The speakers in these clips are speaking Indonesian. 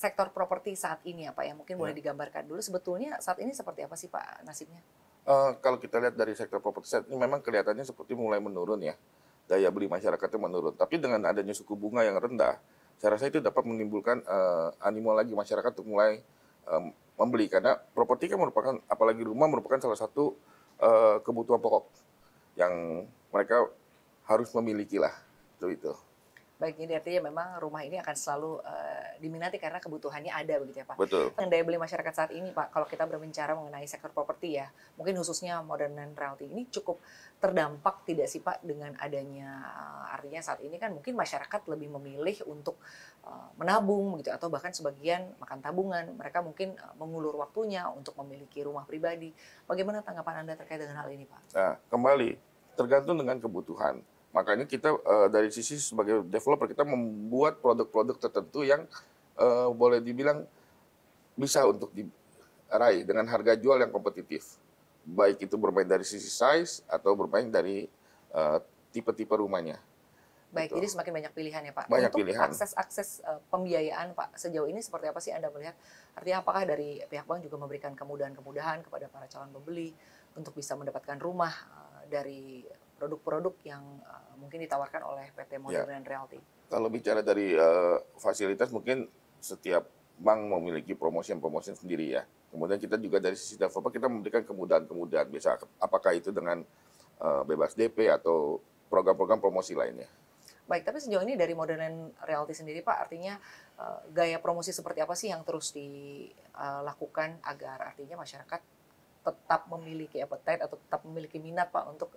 sektor properti saat ini ya Pak ya, mungkin boleh Ya. digambarkan dulu sebetulnya saat ini seperti apa sih Pak nasibnya? Kalau kita lihat dari sektor properti saat ini memang kelihatannya seperti mulai menurun ya, daya beli masyarakatnya menurun. Tapi dengan adanya suku bunga yang rendah, saya rasa itu dapat menimbulkan animo lagi masyarakat untuk mulai membeli. Karena properti kan merupakan, apalagi rumah merupakan salah satu kebutuhan pokok yang mereka harus memiliki lah. Itu. Baik, jadi artinya memang rumah ini akan selalu diminati karena kebutuhannya ada begitu ya Pak. Betul. Dengan daya beli masyarakat saat ini Pak, kalau kita berbicara mengenai sektor properti ya, mungkin khususnya modern and realty ini cukup terdampak tidak sih Pak dengan adanya artinya saat ini kan mungkin masyarakat lebih memilih untuk menabung begitu atau bahkan sebagian makan tabungan, mereka mungkin mengulur waktunya untuk memiliki rumah pribadi. Bagaimana tanggapan Anda terkait dengan hal ini Pak? Nah, kembali tergantung dengan kebutuhan. Makanya kita dari sisi sebagai developer kita membuat produk-produk tertentu yang boleh dibilang bisa untuk diraih dengan harga jual yang kompetitif. Baik itu bermain dari sisi size atau bermain dari tipe-tipe rumahnya. Baik, Gitu. jadi semakin banyak pilihan ya Pak. Banyak Untuk pilihan. akses-akses pembiayaan Pak, sejauh ini seperti apa sih Anda melihat? Artinya apakah dari pihak bank juga memberikan kemudahan-kemudahan kepada para calon pembeli untuk bisa mendapatkan rumah dari produk-produk yang mungkin ditawarkan oleh PT Ya. Modern Realty? Kalau bicara dari fasilitas mungkin setiap bank memiliki promosi sendiri ya. Kemudian kita juga dari sisi developer kita memberikan kemudahan-kemudahan. Bisa apakah itu dengan bebas DP atau program-program promosi lainnya. Baik, tapi sejauh ini dari Modern Realty sendiri Pak, artinya gaya promosi seperti apa sih yang terus dilakukan agar artinya masyarakat tetap memiliki appetite atau tetap memiliki minat Pak untuk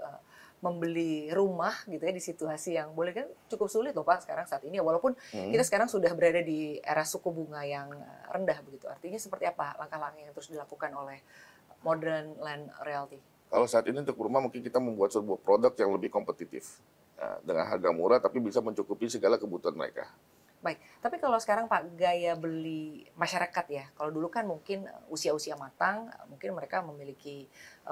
membeli rumah gitu ya di situasi yang boleh kan cukup sulit loh Pak sekarang saat ini walaupun kita sekarang sudah berada di era suku bunga yang rendah begitu. Artinya seperti apa langkah-langkah yang terus dilakukan oleh Modern Land Realty? Kalau saat ini untuk rumah mungkin kita membuat sebuah produk yang lebih kompetitif. Nah, dengan harga murah tapi bisa mencukupi segala kebutuhan mereka. Baik, tapi kalau sekarang Pak, gaya beli masyarakat ya, kalau dulu kan mungkin usia-usia matang, mungkin mereka memiliki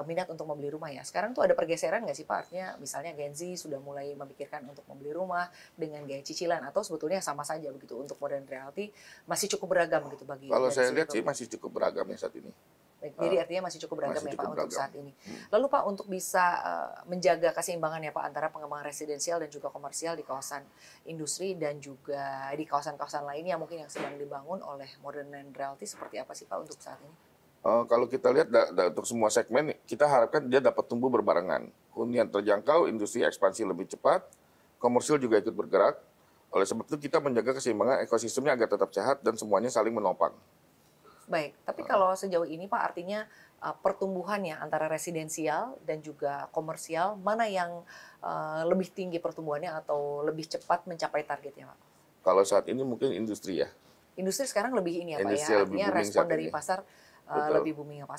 minat untuk membeli rumah ya. Sekarang tuh ada pergeseran nggak sih Pak? Artinya misalnya Gen Z sudah mulai memikirkan untuk membeli rumah dengan gaya cicilan atau sebetulnya sama saja begitu untuk Modern Realty masih cukup beragam gitu bagi Kalau dari saya segi lihat sih produk. masih cukup beragam ya saat ini. Baik, jadi artinya masih cukup beragam Masih ya Pak cukup untuk beragam. saat ini. Lalu Pak untuk bisa menjaga keseimbangan ya Pak antara pengembangan residensial dan juga komersial di kawasan industri dan juga di kawasan-kawasan lainnya mungkin yang sedang dibangun oleh Modern and Realty seperti apa sih Pak untuk saat ini? Kalau kita lihat untuk semua segmen, kita harapkan dia dapat tumbuh berbarengan. Hunian terjangkau, industri ekspansi lebih cepat, komersil juga ikut bergerak. Oleh sebab itu kita menjaga keseimbangan ekosistemnya agar tetap sehat dan semuanya saling menopang. Baik, tapi kalau sejauh ini Pak artinya pertumbuhannya antara residensial dan juga komersial mana yang lebih tinggi pertumbuhannya atau lebih cepat mencapai targetnya Pak? Kalau saat ini mungkin industri ya. Industri sekarang lebih ini ya Pak ya, Industri lebih artinya booming respon saat dari ini. pasar Betul. lebih booming ya Pak.